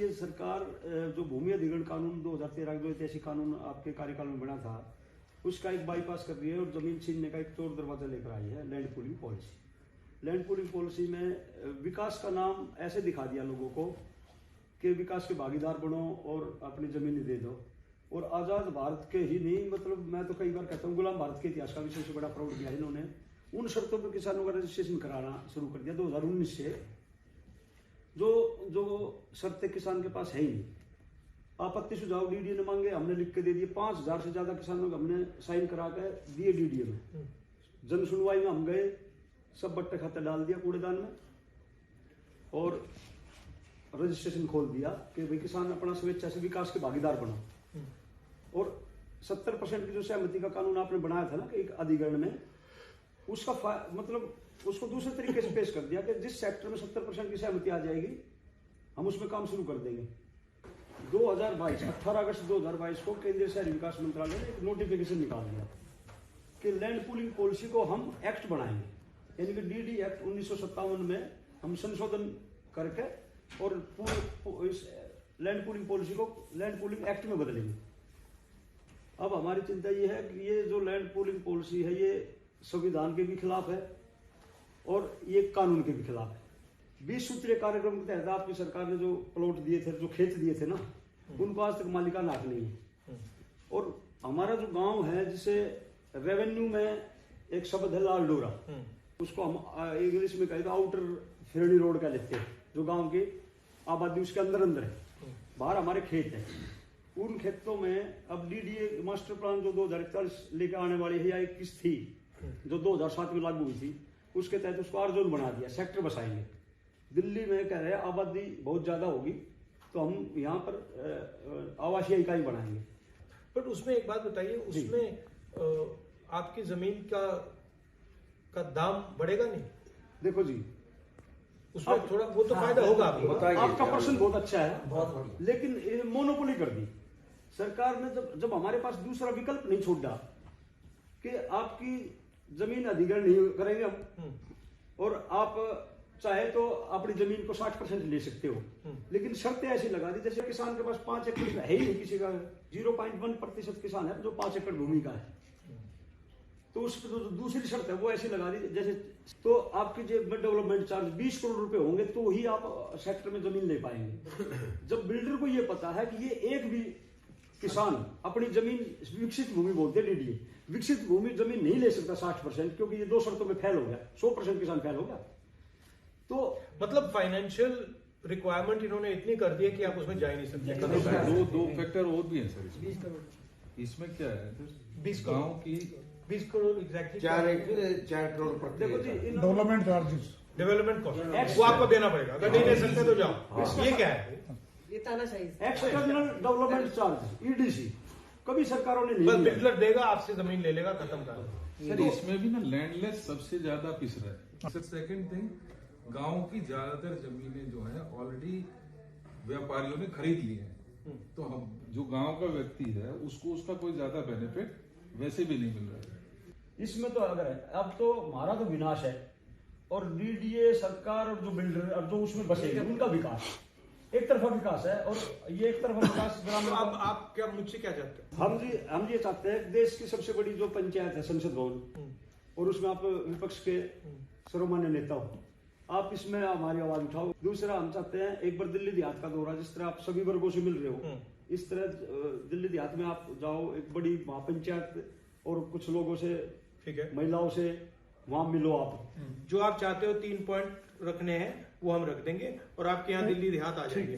ये सरकार जो भूमि अधिग्रहण कानून 2013 जो ऐतिहासिक कानून आपके कार्यकाल में बना था, उसका एक बाईपास कर रही है और जमीन छीनने का एक चोर दरवाजा लेकर आई है land pooling policy. Land pooling policy में विकास का नाम ऐसे दिखा दिया लोगों को कि विकास के भागीदार बनो और अपनी जमीन दे दो। और आजाद भारत के ही नहीं, मतलब मैं तो कई बार कहता हूँ गुलाम भारत के इतिहास का भी सबसे बड़ा फ्रॉड किया है इन्होंने। उन शर्तों पर किसानों का रजिस्ट्रेशन कराना शुरू कर दिया 2019 से, जो शर्तें किसान के पास है ही नहीं। आपत्ति सुझाव डीडीए ने मांगे, हमने लिख के दे दिए। 5000 से ज्यादा किसानों को हमने साइन करा के दिए डीडीए में। जन सुनवाई में हम गए, सब बट्टे खाते डाल दिया कूड़ेदान में और रजिस्ट्रेशन खोल दिया कि भाई किसान अपना स्वेच्छा से विकास के भागीदार बनो। और 70% की जो सहमति का कानून आपने बनाया था ना कि एक अधिग्रहण में, उसका मतलब उसको दूसरे तरीके से पेश कर दिया कि जिस सेक्टर में 70% की सहमति आ जाएगी हम उसमें काम शुरू कर देंगे। 18 अगस्त 2022 को केंद्रीय शहरी विकास मंत्रालय ने एक नोटिफिकेशन निकाल दिया कि लैंड पूलिंग पॉलिसी को हम एक्ट बनाएंगे, यानी कि डीडी एक्ट 1957 में हम संशोधन करके और इस लैंड पूलिंग पॉलिसी को लैंड पूलिंग एक्ट में बदलेंगे। अब हमारी चिंता ये है कि ये जो लैंड पूलिंग पॉलिसी है ये संविधान के भी खिलाफ है और ये कानून के भी खिलाफ है। 20 सूत्रीय कार्यक्रम के तहत आपकी सरकार ने जो प्लॉट दिए थे, जो खेत दिए थे ना, उनको आज तक मालिकाना हक नहीं है। और हमारा जो गांव है, जिसे रेवेन्यू में एक शब्द है लाल डोरा, उसको हम इंग्लिश में कहते हैं आउटर फिरनी रोड का लेते हैं। जो गांव की आबादी उसके अंदर अंदर है, बाहर हमारे खेत है। उन खेतों में अब डीडीए मास्टर प्लान जो 2041 लेकर आने वाली है या 21 थी, जो 2007 में लागू हुई थी, उसके तहत उसको आर जोन बना दिया, सेक्टर बसाएंगे। दिल्ली में कह रहे हैं आबादी बहुत ज्यादा होगी तो हम यहाँ पर आवासीय इकाई बनाएंगे। बट उसमें एक बात बताइए, उसमें आपकी जमीन का दाम बढ़ेगा नहीं? देखो जी, उसमें थोड़ा वो तो फायदा होगा। आपका प्रश्न बहुत अच्छा है, बहुत, लेकिन मोनोपोली कर दी सरकार ने। जब हमारे पास दूसरा विकल्प नहीं छोड़ा कि आपकी जमीन अधिग्रहण नहीं करेंगे हम, और आप चाहे तो अपनी जमीन को 60% ले सकते हो, लेकिन शर्तें ऐसी लगा दी जैसे किसान के पास 5 एकड़ है ही नहीं, किसी का 0.1% किसान है जो 5 एकड़ भूमि का है। तो उस पर जो दूसरी शर्त है वो ऐसी लगा दी जैसे, तो आपकी जेब में डेवलपमेंट चार्ज 20 करोड़ रुपए होंगे तो ही आप सेक्टर में जमीन ले पाएंगे। जब बिल्डर को ये पता है कि ये एक भी किसान अपनी जमीन, विकसित भूमि बोलते हैं डीडीए, विकसित भूमि जमीन नहीं ले सकता 60%, क्योंकि ये 2 शर्तों में फेल हो गया, 100% किसान फेल हो गया। तो मतलब फाइनेंशियल रिक्वायरमेंट इन्होंने इतनी कर दी है कि आप उसमें जा ही नहीं सकते। दो फैक्टर और भी है सर। 20 करोड़ इसमें क्या है? 20 गांव की 20 करोड़ एग्जैक्टली 4 करोड़ देखो जी, डेवलपमेंट चार्जेस, डेवलपमेंट कॉस्ट वो आपको देना पड़ेगा। अगर नहीं दे सकते तो जाओ। ये क्या है? एक्सटर्नल डेवलपमेंट चार्ज ईडीसी कभी सरकारों ने नहीं बस बिल्डर देगा, आपसे जमीन ले लेगा, खत्म कर। सर इसमें भी ना लैंडलेस सबसे ज्यादा पिस रहा है। सर सेकंड थिंग, गांव की ज्यादातर जमीनें जो है ऑलरेडी व्यापारियों ने खरीद ली है, तो हम जो गांव का व्यक्ति है उसको उसका कोई ज्यादा बेनिफिट वैसे भी नहीं मिल रहा है। इसमें तो अगर है, अब तो हमारा तो विनाश है और डीडीए सरकार और जो बिल्डर और जो उसमें बसेंगे उनका विकास, एक तरफा विकास है। और ये एक तरफा विकास ग्रामीण। अब आप क्या मुझसे क्या चाहते हैं? हम ये चाहते हैं देश की सबसे बड़ी जो पंचायत है संसद भवन, और उसमें आप विपक्ष के सर्वमान्य नेता हो, आप इसमें हमारी आवाज उठाओ। दूसरा, हम चाहते हैं एक बार दिल्ली देहात का दौरा, जिस तरह आप सभी वर्गों से मिल रहे हो, इस तरह दिल्ली देहात में आप जाओ, एक बड़ी महापंचायत और कुछ लोगों से, ठीक है, महिलाओं से वहां मिलो। आप जो आप चाहते हो 3 पॉइंट रखने हैं वो हम रख देंगे और आपके यहाँ दिल्ली देहात आ जाएंगे।